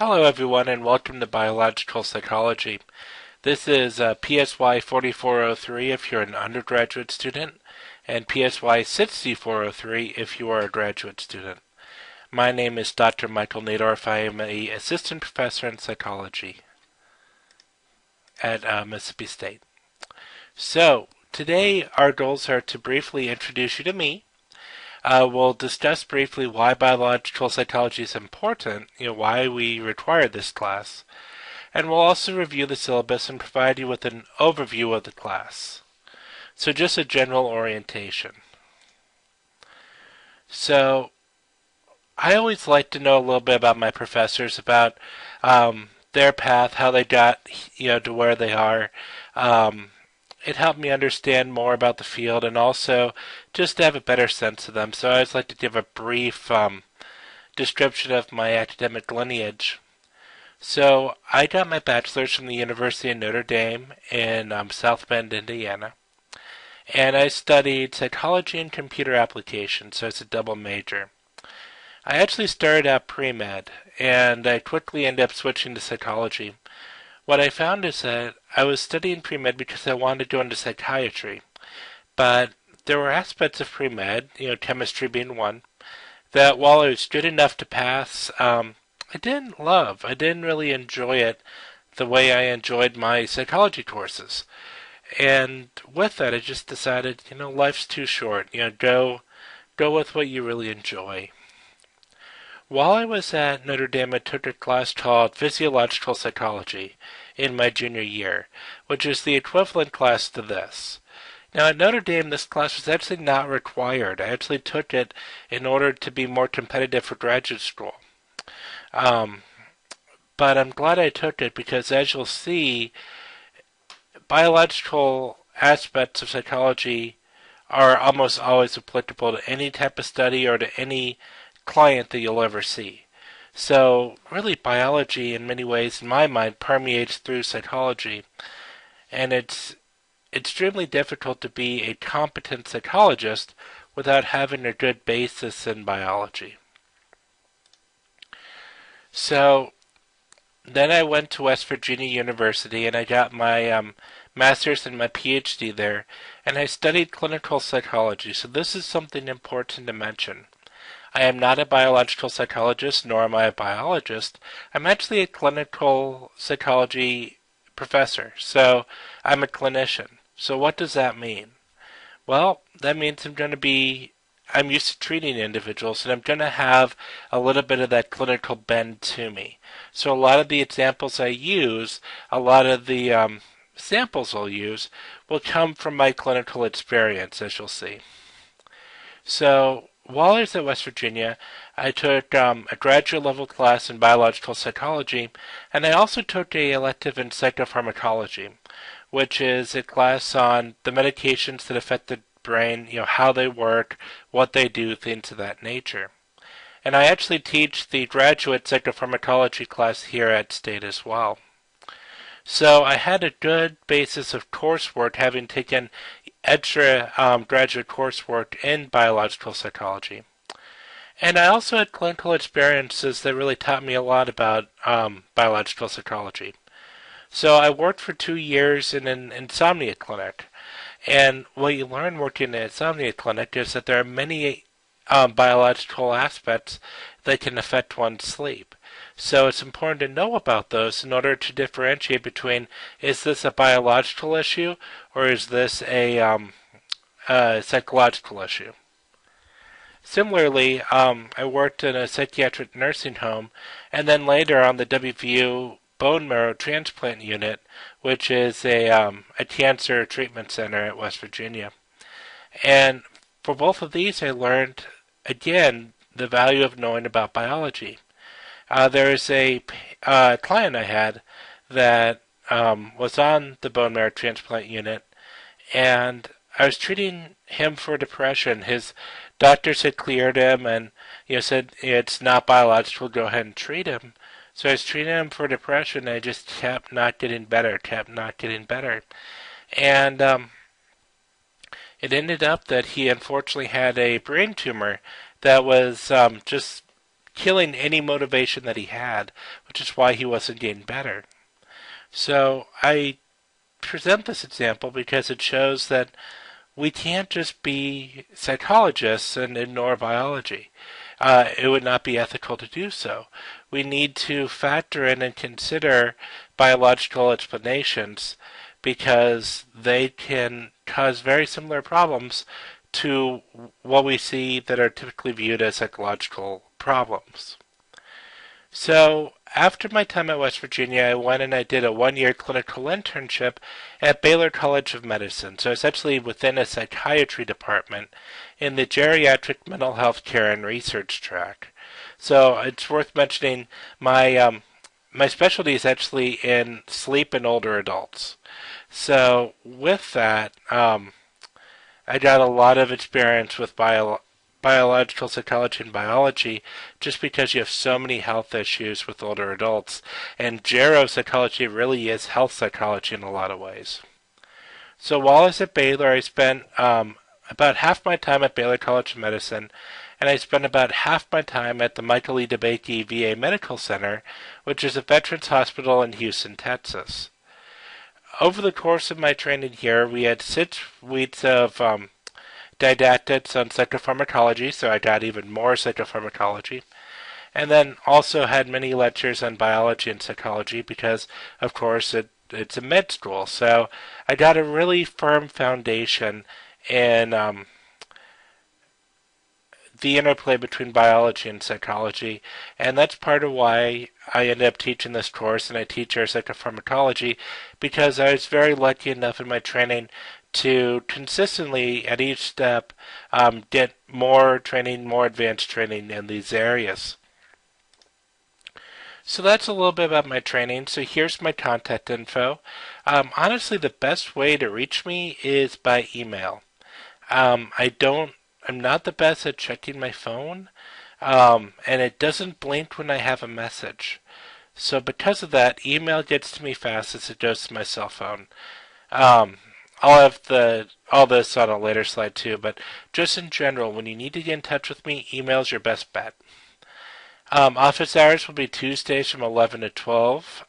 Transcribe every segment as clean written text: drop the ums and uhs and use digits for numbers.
Hello everyone and welcome to Biological Psychology. This is PSY 4403 if you're an undergraduate student and PSY 6403 if you are a graduate student. My name is Dr. Michael Nadorff. I am an assistant professor in psychology at Mississippi State. So today our goals are to briefly introduce you to me. We'll discuss briefly why biological psychology is important, why we require this class, and we'll also review the syllabus and provide you with an overview of the class. So just a general orientation. So I always like to know a little bit about my professors, about their path, how they got to where they are. It helped me understand more about the field and also just to have a better sense of them. So I always like to give a brief description of my academic lineage. So I got my bachelor's from the University of Notre Dame in South Bend, Indiana. And I studied psychology and computer applications, so it's a double major. I actually started out pre-med, and I quickly ended up switching to psychology. What I found is that I was studying pre-med because I wanted to go into psychiatry, but there were aspects of pre-med, chemistry being one, that while I was good enough to pass, I didn't love. I didn't really enjoy it the way I enjoyed my psychology courses. And with that, I just decided, life's too short. Go with what you really enjoy. While I was at Notre Dame, I took a class called Physiological Psychology in my junior year, which is the equivalent class to this. Now at Notre Dame, this class was actually not required. I actually took it in order to be more competitive for graduate school. But I'm glad I took it because, as you'll see, biological aspects of psychology are almost always applicable to any type of study or to any client that you'll ever see. So really biology in many ways in my mind permeates through psychology, and it's extremely difficult to be a competent psychologist without having a good basis in biology. So then I went to West Virginia University and I got my master's and my PhD there, and I studied clinical psychology. So this is something important to mention. I am not a biological psychologist, nor am I a biologist. I'm actually a clinical psychology professor, so I'm a clinician. So what does that mean? Well, that means I'm used to treating individuals, and I'm going to have a little bit of that clinical bend to me. So a lot of the examples I use, a lot of the samples I'll use, will come from my clinical experience, as you'll see. So while I was at West Virginia, I took a graduate level class in biological psychology, and I also took an elective in psychopharmacology, which is a class on the medications that affect the brain, how they work, what they do, things of that nature. And I actually teach the graduate psychopharmacology class here at State as well. So I had a good basis of coursework, having taken extra graduate coursework in biological psychology. And I also had clinical experiences that really taught me a lot about biological psychology. So I worked for 2 years in an insomnia clinic. And what you learn working in an insomnia clinic is that there are many biological aspects that can affect one's sleep. So it's important to know about those in order to differentiate between, is this a biological issue or is this a psychological issue? Similarly, I worked in a psychiatric nursing home, and then later on the WVU bone marrow transplant unit, which is a cancer treatment center at West Virginia. And for both of these, I learned, again, the value of knowing about biology. There's a client I had that was on the bone marrow transplant unit, and I was treating him for depression. His doctors had cleared him and said it's not biological, go ahead and treat him. So I was treating him for depression, and I just kept not getting better. And it ended up that he unfortunately had a brain tumor that was just killing any motivation that he had, which is why he wasn't getting better. So I present this example because it shows that we can't just be psychologists and ignore biology. It would not be ethical to do so. We need to factor in and consider biological explanations because they can cause very similar problems to what we see that are typically viewed as psychological problems. So, after my time at West Virginia, I went and I did a one-year clinical internship at Baylor College of Medicine. So essentially within a psychiatry department in the geriatric mental health care and research track. So it's worth mentioning my specialty is actually in sleep in older adults. So with that, I got a lot of experience with biological psychology and biology just because you have so many health issues with older adults. And geropsychology really is health psychology in a lot of ways. So while I was at Baylor, I spent about half my time at Baylor College of Medicine, and I spent about half my time at the Michael E. DeBakey VA Medical Center, which is a veterans hospital in Houston, Texas. Over the course of my training here, we had 6 weeks of didactics on psychopharmacology, so I got even more psychopharmacology, and then also had many lectures on biology and psychology because, of course, it's a med school. So I got a really firm foundation in the interplay between biology and psychology, and that's part of why I ended up teaching this course, and I teach our psychopharmacology because I was very lucky enough in my training to consistently, at each step, get more training, more advanced training in these areas. So that's a little bit about my training. So here's my contact info. Honestly, the best way to reach me is by email. I'm not the best at checking my phone, and it doesn't blink when I have a message. So because of that, email gets to me fast as it goes to my cell phone. I'll have all this on a later slide too, but just in general, when you need to get in touch with me, email's your best bet. Office hours will be Tuesdays from 11 to 12,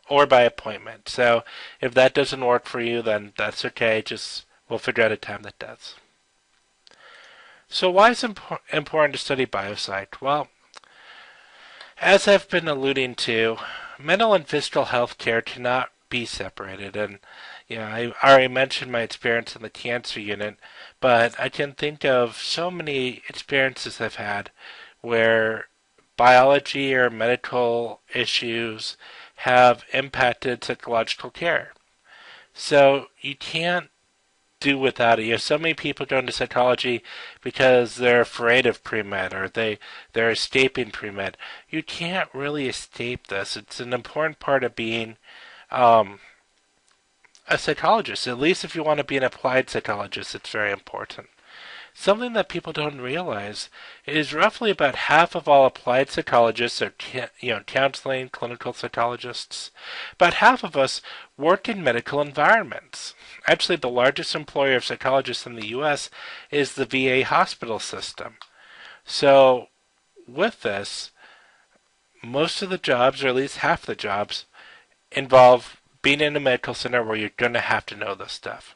or by appointment. So if that doesn't work for you, then that's okay. We'll figure out a time that does. So why is it important to study biopsych? Well, as I've been alluding to, mental and physical health care cannot be separated. And I already mentioned my experience in the cancer unit, but I can think of so many experiences I've had where biology or medical issues have impacted psychological care. So you can't do without it. You have so many people going to psychology because they're afraid of pre-med or they're escaping pre-med. You can't really escape this. It's an important part of being a psychologist. At least if you want to be an applied psychologist, it's very important. Something that people don't realize is roughly about half of all applied psychologists are counseling, clinical psychologists. About half of us work in medical environments. Actually, the largest employer of psychologists in the U.S. is the VA hospital system. So, with this, most of the jobs, or at least half the jobs, involve being in a medical center where you're going to have to know this stuff.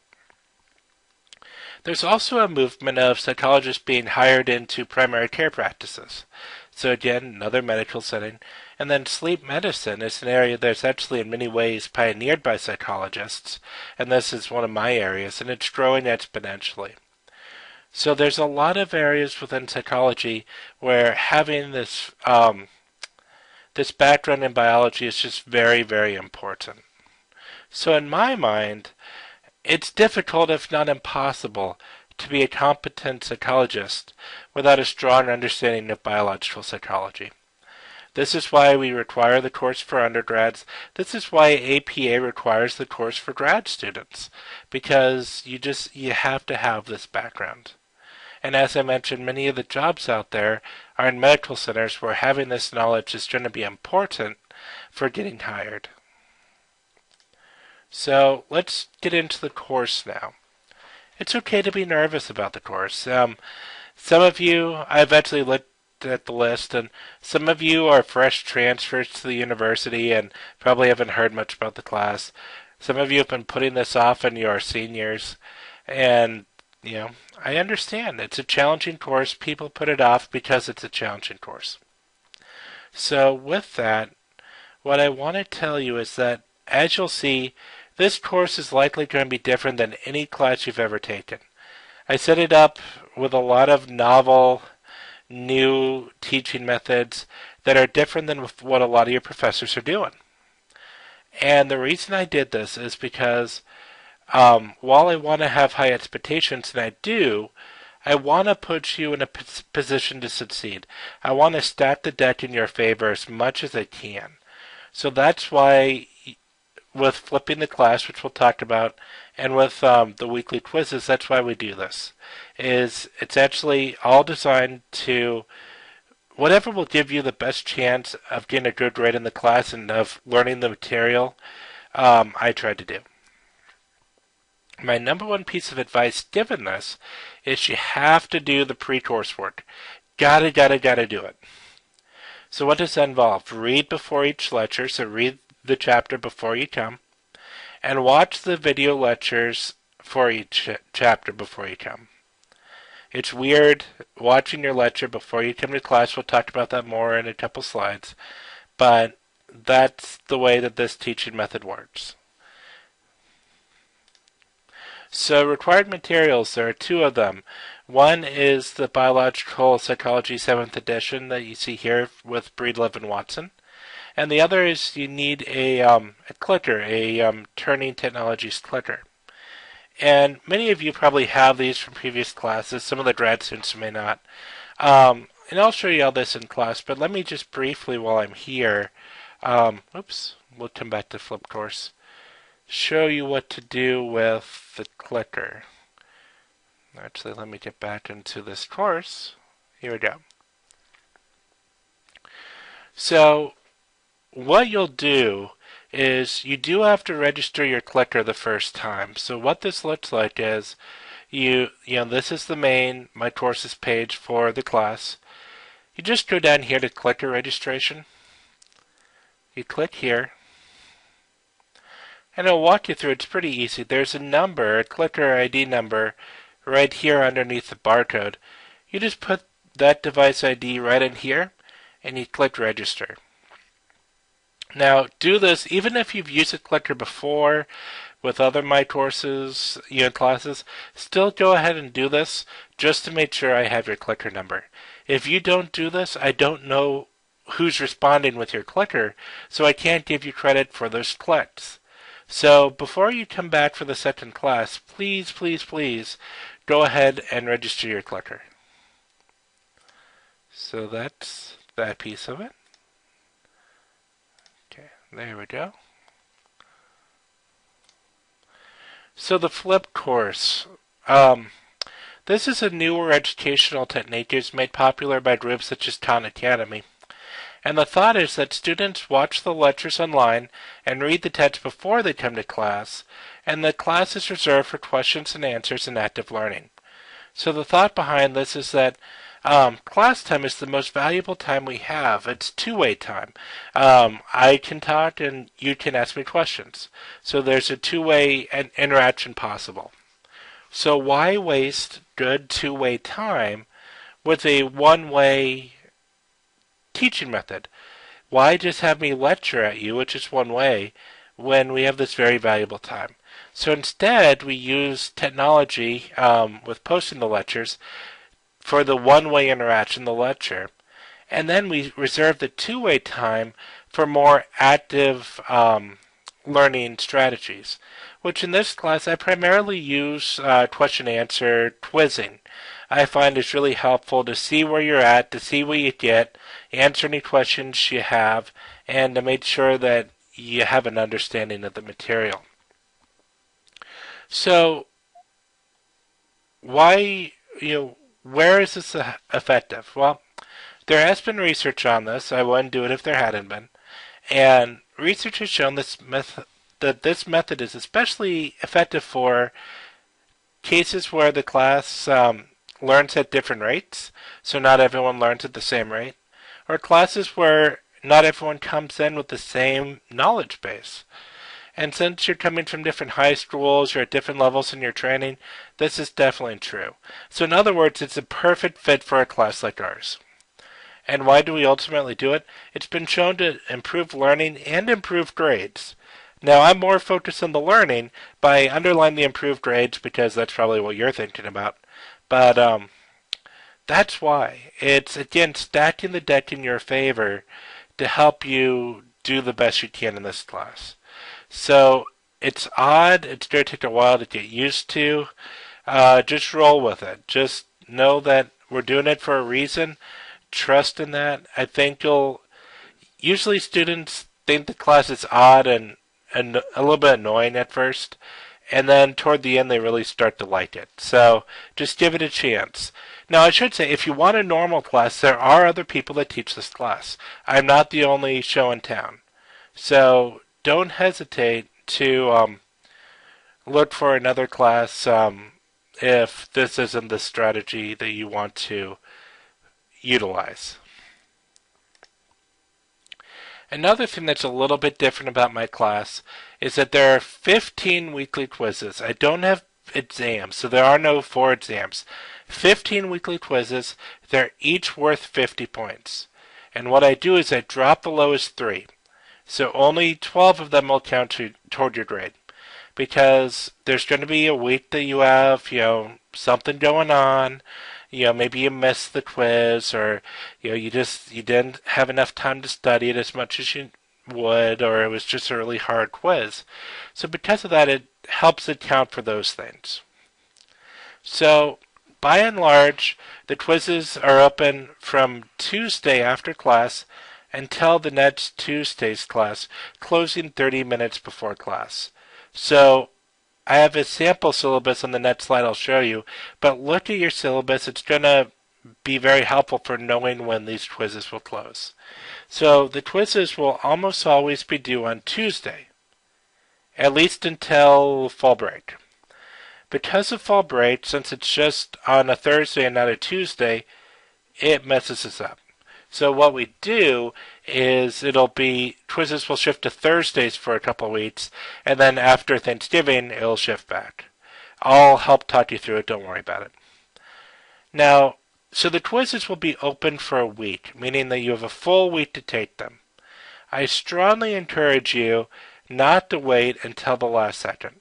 There's also a movement of psychologists being hired into primary care practices. So again, another medical setting. And then sleep medicine is an area that's actually in many ways pioneered by psychologists. And this is one of my areas, and it's growing exponentially. So there's a lot of areas within psychology where having this background in biology is just very, very important. So in my mind, it's difficult, if not impossible, to be a competent psychologist without a strong understanding of biological psychology. This is why we require the course for undergrads. This is why APA requires the course for grad students, because you have to have this background. And as I mentioned, many of the jobs out there are in medical centers where having this knowledge is going to be important for getting hired. So let's get into the course now. It's okay to be nervous about the course. Some of you, I've actually at the list, and some of you are fresh transfers to the university and probably haven't heard much about the class. Some of you have been putting this off and you are seniors, and I understand. It's a challenging course. People put it off because it's a challenging course. So with that, what I want to tell you is that, as you'll see, this course is likely going to be different than any class you've ever taken. I set it up with a lot of novel, new teaching methods that are different than what a lot of your professors are doing. And the reason I did this is because while I want to have high expectations, and I do, I want to put you in a position to succeed. I want to stack the deck in your favor as much as I can. So that's why, with flipping the class, which we'll talk about, and with the weekly quizzes, that's why we do this. It's actually all designed to whatever will give you the best chance of getting a good grade in the class and of learning the material. I try to do. My number one piece of advice given this is you have to do the pre-coursework. Gotta do it. So what does that involve? Read before each lecture, so read the chapter before you come, and watch the video lectures for each chapter before you come. It's weird watching your lecture before you come to class. We'll talk about that more in a couple slides, but that's the way that this teaching method works. So required materials, there are two of them. One is the Biological Psychology 7th edition that you see here with Breedlove and Watson. And the other is you need a clicker, a Turning Technologies clicker. And many of you probably have these from previous classes. Some of the grad students may not. And I'll show you all this in class, but let me just briefly, while I'm here, we'll come back to flip course, show you what to do with the clicker. Actually, let me get back into this course. Here we go. So what you'll do is you do have to register your clicker the first time. So what this looks like is this is the my courses page for the class. You just go down here to clicker registration. You click here. And it'll walk you through. It's pretty easy. There's a number, a clicker ID number, right here underneath the barcode. You just put that device ID right in here, and you click register. Now, do this even if you've used a clicker before with other My Courses classes. Still go ahead and do this just to make sure I have your clicker number. If you don't do this, I don't know who's responding with your clicker, so I can't give you credit for those clicks. So before you come back for the second class, please go ahead and register your clicker. So that's that piece of it. Okay, there we go. So the flip course. This is a newer educational technique that's made popular by groups such as Khan Academy. And the thought is that students watch the lectures online and read the text before they come to class, and the class is reserved for questions and answers and active learning. So the thought behind this is that class time is the most valuable time we have. It's two-way time. I can talk and you can ask me questions. So there's a two-way interaction possible. So why waste good two-way time with a one-way teaching method? Why just have me lecture at you, which is one way, when we have this very valuable time? So instead, we use technology with posting the lectures for the one-way interaction, the lecture, and then we reserve the two-way time for more active learning strategies, which in this class I primarily use question-answer quizzing. I find it's really helpful to see where you're at, to see what you get, answer any questions you have, and to make sure that you have an understanding of the material. So, why, where is this effective? Well, there has been research on this. I wouldn't do it if there hadn't been. And research has shown that this method is especially effective for cases where the class learns at different rates, so not everyone learns at the same rate, or classes where not everyone comes in with the same knowledge base. And since you're coming from different high schools, you're at different levels in your training, this is definitely true. So in other words, it's a perfect fit for a class like ours. And why do we ultimately do it? It's been shown to improve learning and improve grades. Now, I'm more focused on the learning, but I underline the improved grades because that's probably what you're thinking about. But that's why. It's, again, stacking the deck in your favor to help you do the best you can in this class. So it's odd. It's going to take a while to get used to. Just roll with it. Just know that we're doing it for a reason. Trust in that. I think usually students think the class is odd and a little bit annoying at first, and then toward the end they really start to like it. So just give it a chance. Now I should say, if you want a normal class, there are other people that teach this class. I'm not the only show in town. So don't hesitate to look for another class if this isn't the strategy that you want to utilize. Another thing that's a little bit different about my class is that there are 15 weekly quizzes. I don't have exams, so there are no 4 exams. 15 weekly quizzes. They're each worth 50 points. And what I do is I drop the lowest 3. So only 12 of them will count toward your grade. Because there's going to be a week that you have, something going on. Maybe you missed the quiz, or you didn't have enough time to study it as much as you would, or it was just a really hard quiz. So because of that, it helps account for those things. So by and large, the quizzes are open from Tuesday after class until the next Tuesday's class, closing 30 minutes before class. So I have a sample syllabus on the next slide I'll show you, but look at your syllabus. It's going to be very helpful for knowing when these quizzes will close. So the quizzes will almost always be due on Tuesday, at least until fall break. Because of fall break, since it's just on a Thursday and not a Tuesday, it messes us up. So what we do is quizzes will shift to Thursdays for a couple of weeks, and then after Thanksgiving, it'll shift back. I'll help talk you through it, don't worry about it. Now, so the quizzes will be open for a week, meaning that you have a full week to take them. I strongly encourage you not to wait until the last second.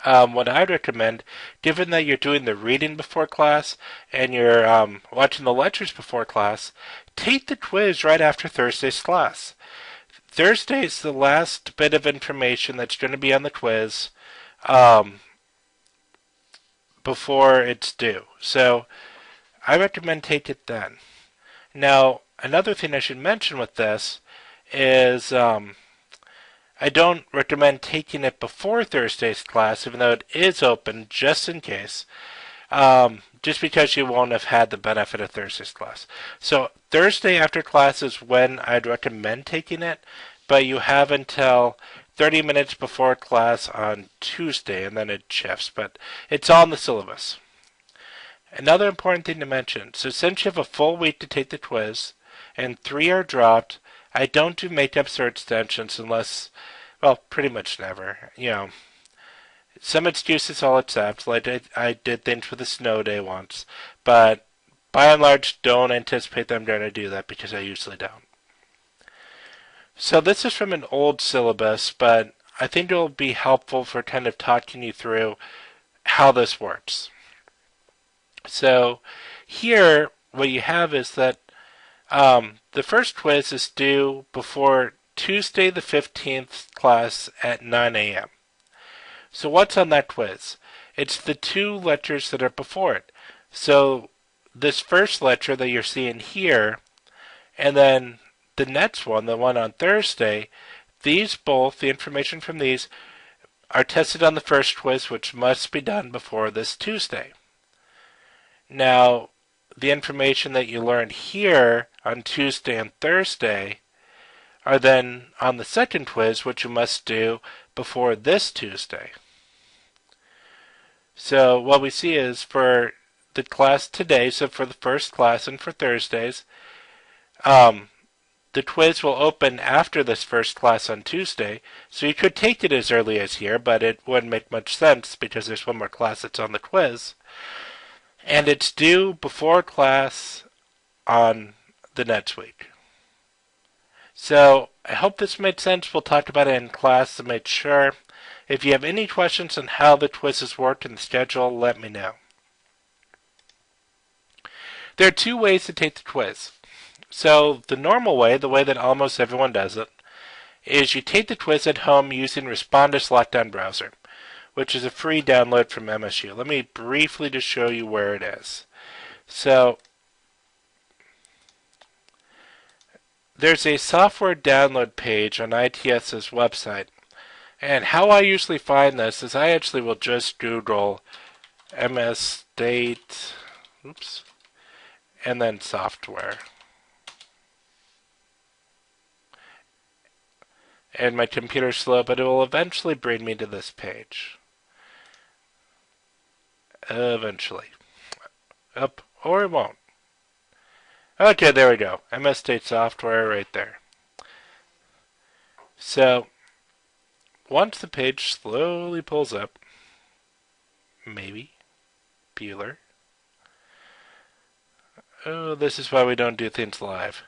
What I'd recommend, given that you're doing the reading before class and you're watching the lectures before class, take the quiz right after Thursday's class. Thursday is the last bit of information that's going to be on the quiz before it's due. So I recommend take it then. Now, another thing I should mention with this is I don't recommend taking it before Thursday's class, even though it is open, just in case, just because you won't have had the benefit of Thursday's class. So Thursday after class is when I'd recommend taking it, but you have until 30 minutes before class on Tuesday, and then it shifts, but it's all in the syllabus. Another important thing to mention, so since you have a full week to take the quiz, and 3 are dropped, I don't do makeups or extensions unless, well, pretty much never. Some excuses I'll accept, like I did things with a snow day once, but by and large don't anticipate that I'm going to do that because I usually don't. So this is from an old syllabus, but I think it will be helpful for kind of talking you through how this works. So here, what you have is that the first quiz is due before Tuesday the 15th class at 9 a.m. So what's on that quiz? It's the 2 lectures that are before it. So this first lecture that you're seeing here, and then the next one, the one on Thursday, the information from these are tested on the first quiz, which must be done before this Tuesday. Now, the information that you learned here on Tuesday and Thursday are then on the second quiz, which you must do before this Tuesday. So what we see is for the class today, so for the first class and for Thursdays, the quiz will open after this first class on Tuesday, so you could take it as early as here, but it wouldn't make much sense because there's one more class that's on the quiz. And it's due before class on the next week. So I hope this made sense. We'll talk about it in class to make sure. If you have any questions on how the quizzes work in the schedule, let me know. There are two ways to take the quiz. So the normal way, the way that almost everyone does it, is you take the quiz at home using Respondus Lockdown Browser, which is a free download from MSU. Let me briefly just show you where it is. So there's a software download page on ITS's website. And how I usually find this is I actually will just Google MS State, and then software. And my computer's slow, but it will eventually bring me to this page. Eventually. Up, or it won't. Okay, there we go. MS State software right there. So, once the page slowly pulls up, maybe, Bueller. Oh, this is why we don't do things live.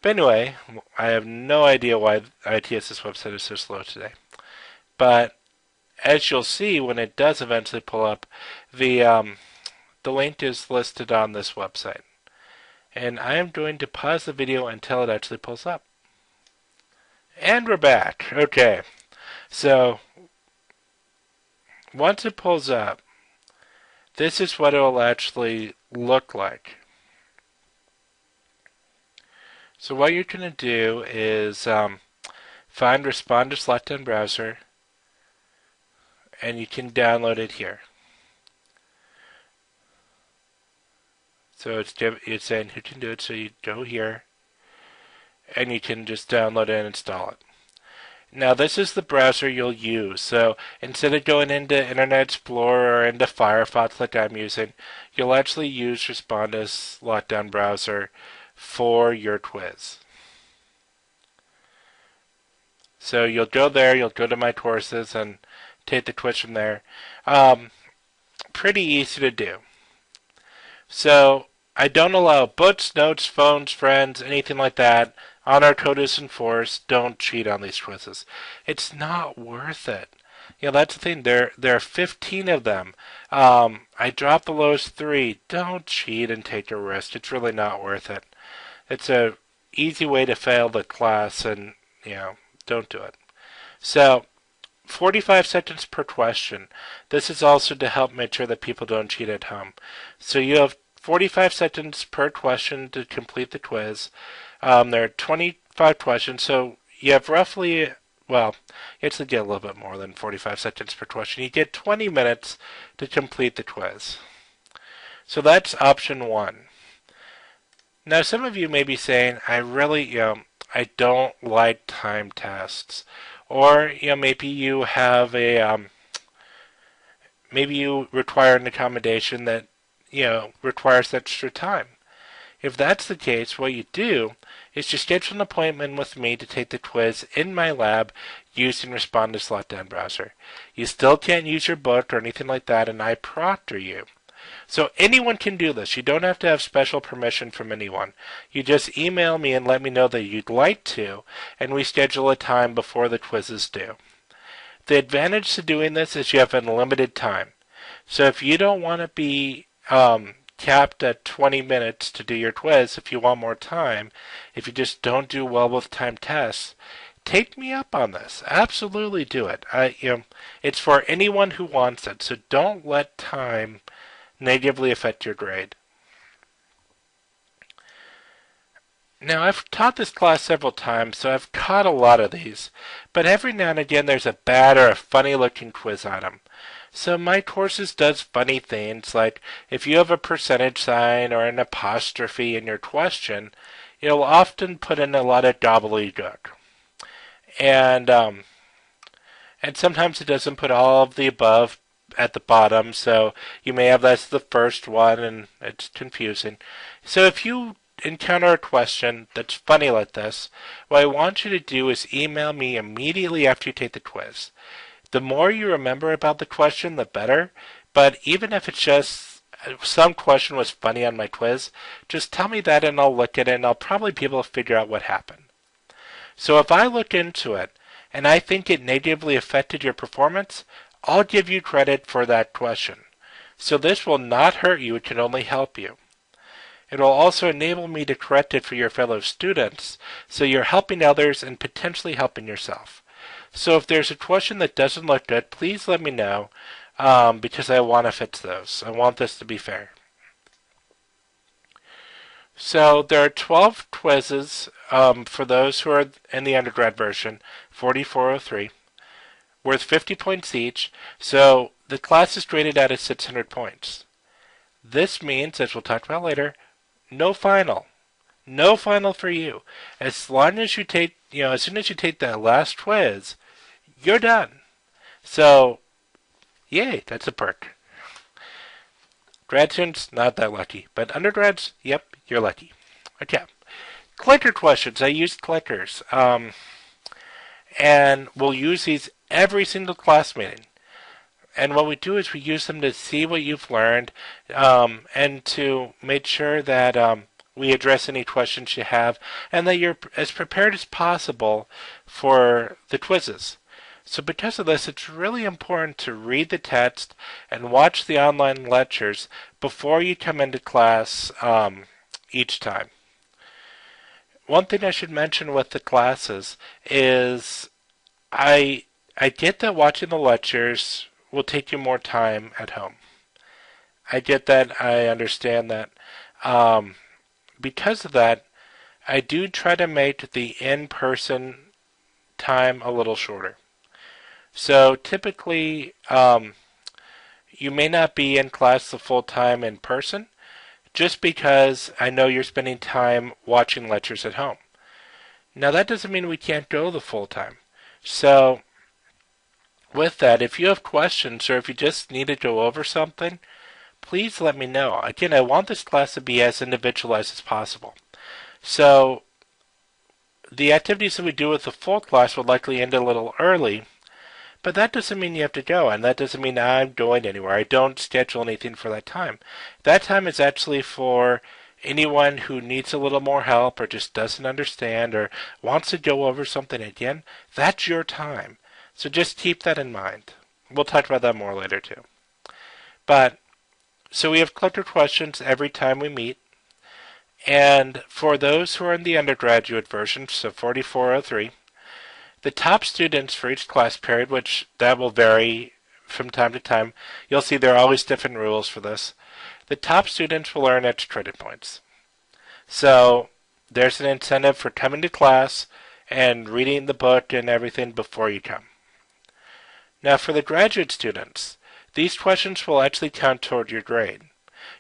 But anyway, I have no idea why ITS's website is so slow today. But as you'll see, when it does eventually pull up, the link is listed on this website. And I am going to pause the video until it actually pulls up. And we're back. Okay. So, once it pulls up, this is what it will actually look like. So what you're going to do is find Respondus Lockdown Browser, and you can download it here. So it's saying who can do it, so you go here, and you can just download it and install it. Now this is the browser you'll use, so instead of going into Internet Explorer or into Firefox like I'm using, you'll actually use Respondus Lockdown Browser for your quiz. So you'll go there, you'll go to My Courses and take the quiz from there. Pretty easy to do. So I don't allow books, notes, phones, friends, anything like that. Honor code is enforced. Don't cheat on these quizzes. It's not worth it. You know, that's the thing. There are 15 of them. I dropped the lowest 3. Don't cheat and take a risk. It's really not worth it. It's a easy way to fail the class, and don't do it. So 45 seconds per question. This is also to help make sure that people don't cheat at home. So you have 45 seconds per question to complete the quiz. There are 25 questions, so you have roughly, well, you actually get a little bit more than 45 seconds per question. You get 20 minutes to complete the quiz. So that's option 1. Now, some of you may be saying, I really, I don't like time tests. Or, maybe you have maybe you require an accommodation that, requires extra time. If that's the case, what you do is just schedule an appointment with me to take the quiz in my lab using Respondus Lockdown Browser. You still can't use your book or anything like that, and I proctor you. So anyone can do this. You don't have to have special permission from anyone. You just email me and let me know that you'd like to, and we schedule a time before the quiz is due. The advantage to doing this is you have unlimited time. So if you don't want to be capped at 20 minutes to do your quiz, if you want more time, if you just don't do well with time tests, take me up on this. Absolutely do it. It's for anyone who wants it, so don't let time negatively affect your grade. Now, I've taught this class several times, so I've caught a lot of these, but every now and again there's a bad or a funny-looking quiz item. So My Courses does funny things, like if you have a percentage sign or an apostrophe in your question, it'll often put in a lot of gobbledygook. And sometimes it doesn't put all of the above at the bottom, so you may have that as the first one, and it's confusing. So if you encounter a question that's funny like this, what I want you to do is email me immediately after you take the quiz. The more you remember about the question, the better, but even if it's just some question was funny on my quiz, just tell me that and I'll look at it and I'll probably be able to figure out what happened. So if I look into it and I think it negatively affected your performance, I'll give you credit for that question. So this will not hurt you, it can only help you. It will also enable me to correct it for your fellow students, so you're helping others and potentially helping yourself. So if there's a question that doesn't look good, please let me know, because I want to fix those. I want this to be fair. So there are 12 quizzes for those who are in the undergrad version, 4403. Worth 50 points each, so the class is graded out at 600 points. This means, as we'll talk about later, no final. No final for you. As long as you take, as soon as you take that last quiz, you're done. So, yay, that's a perk. Grad students, not that lucky. But undergrads, yep, you're lucky. Okay. Clicker questions. I used clickers. And we'll use these every single class meeting. And what we do is we use them to see what you've learned and to make sure that we address any questions you have and that you're as prepared as possible for the quizzes. So because of this, it's really important to read the text and watch the online lectures before you come into class each time. One thing I should mention with the classes is I get that watching the lectures will take you more time at home. I get that. I understand that. Because of that, I do try to make the in-person time a little shorter. So typically, you may not be in class the full time in person, just because I know you're spending time watching lectures at home. Now that doesn't mean we can't go the full time. So with that, if you have questions or if you just need to go over something, please let me know. Again, I want this class to be as individualized as possible. So the activities that we do with the full class will likely end a little early, but that doesn't mean you have to go, and that doesn't mean I'm going anywhere. I don't schedule anything for that time. That time is actually for anyone who needs a little more help or just doesn't understand or wants to go over something again. That's your time. So just keep that in mind. We'll talk about that more later too. But so we have clicker questions every time we meet. And for those who are in the undergraduate version, so 4403, the top students for each class period, which that will vary from time to time, you'll see there are always different rules for this. The top students will earn extra credit points. So there's an incentive for coming to class and reading the book and everything before you come. Now for the graduate students, these questions will actually count toward your grade.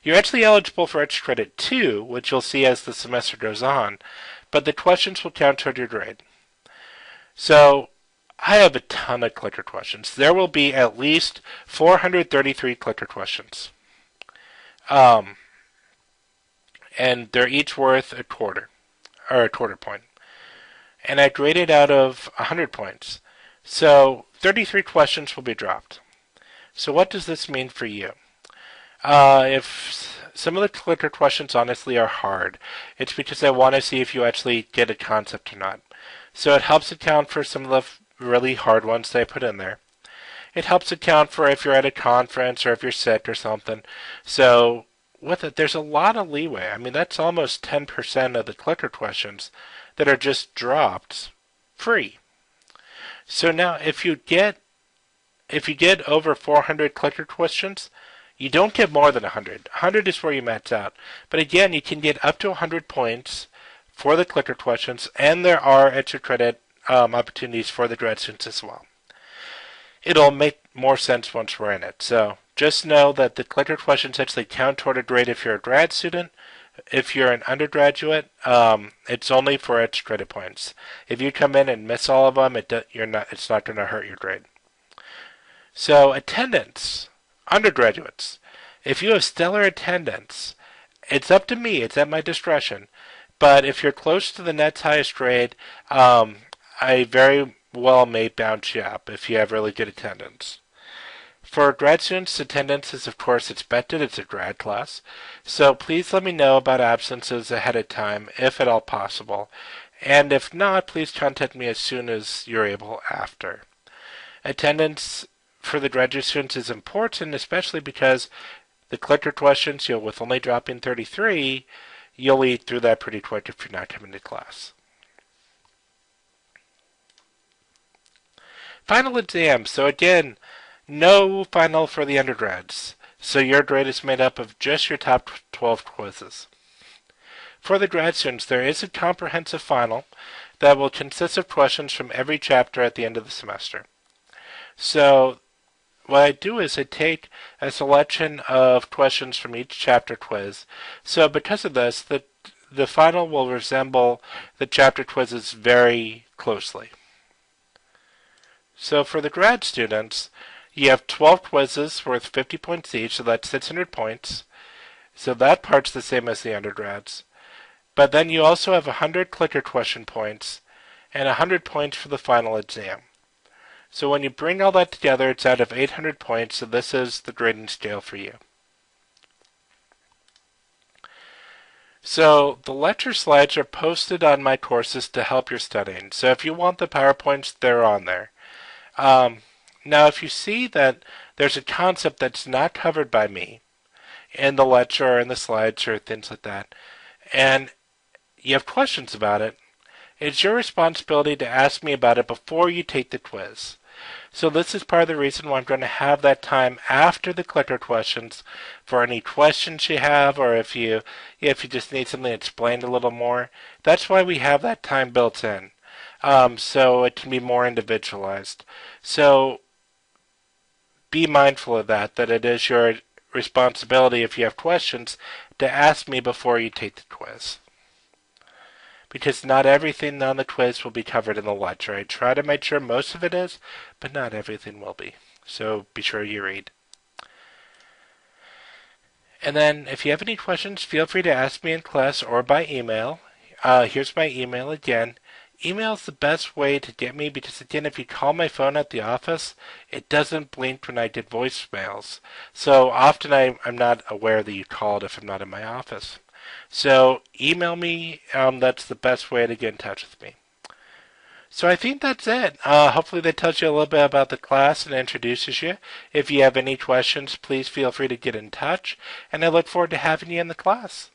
You're actually eligible for extra credit too, which you'll see as the semester goes on, but the questions will count toward your grade. So I have a ton of clicker questions. There will be at least 433 clicker questions. And they're each worth a quarter point. And I graded out of 100 points. So 33 questions will be dropped. So what does this mean for you? If some of the clicker questions honestly are hard, it's because I want to see if you actually get a concept or not. So it helps account for some of the really hard ones that I put in there. It helps account for if you're at a conference or if you're sick or something. So with it, there's a lot of leeway. I mean, that's almost 10% of the clicker questions that are just dropped free. So now if you get over 400 clicker questions, you don't get more than 100. 100 is where you max out. But again, you can get up to 100 points for the clicker questions, and there are extra credit opportunities for the grad students as well. It'll make more sense once we're in it. So just know that the clicker questions actually count toward a grade if you're a grad student. If you're an undergraduate, it's only for extra credit points. If you come in and miss all of them, it's not going to hurt your grade. So attendance. Undergraduates, if you have stellar attendance, it's up to me, it's at my discretion, but if you're close to the net's highest grade, I very well may bounce you up if you have really good attendance. For grad students, attendance is, of course, expected. It's a grad class. So please let me know about absences ahead of time, if at all possible. And if not, please contact me as soon as you're able after. Attendance for the graduate students is important, especially because the clicker questions, with only dropping 33, you'll eat through that pretty quick if you're not coming to class. Final exam. So again, no final for the undergrads. So your grade is made up of just your top 12 quizzes. For the grad students, there is a comprehensive final that will consist of questions from every chapter at the end of the semester. So what I do is I take a selection of questions from each chapter quiz. So because of this, the final will resemble the chapter quizzes very closely. So for the grad students, you have 12 quizzes worth 50 points each, so that's 600 points. So that part's the same as the undergrads. But then you also have 100 clicker question points and 100 points for the final exam. So when you bring all that together, it's out of 800 points, so this is the grading scale for you. So the lecture slides are posted on my courses to help your studying. So if you want the PowerPoints, they're on there. Now if you see that there's a concept that's not covered by me in the lecture or in the slides or things like that, and you have questions about it, it's your responsibility to ask me about it before you take the quiz. So this is part of the reason why I'm going to have that time after the clicker questions for any questions you have, or if you just need something explained a little more. That's why we have that time built in, so it can be more individualized. So be mindful of that it is your responsibility, if you have questions, to ask me before you take the quiz. Because not everything on the quiz will be covered in the lecture. I try to make sure most of it is, but not everything will be. So be sure you read. And then if you have any questions, feel free to ask me in class or by email. Here's my email again. Email is the best way to get me because, again, if you call my phone at the office, it doesn't blink when I get voicemails. So often I'm not aware that you called if I'm not in my office. So email me. That's the best way to get in touch with me. So I think that's it. Hopefully that tells you a little bit about the class and introduces you. If you have any questions, please feel free to get in touch. And I look forward to having you in the class.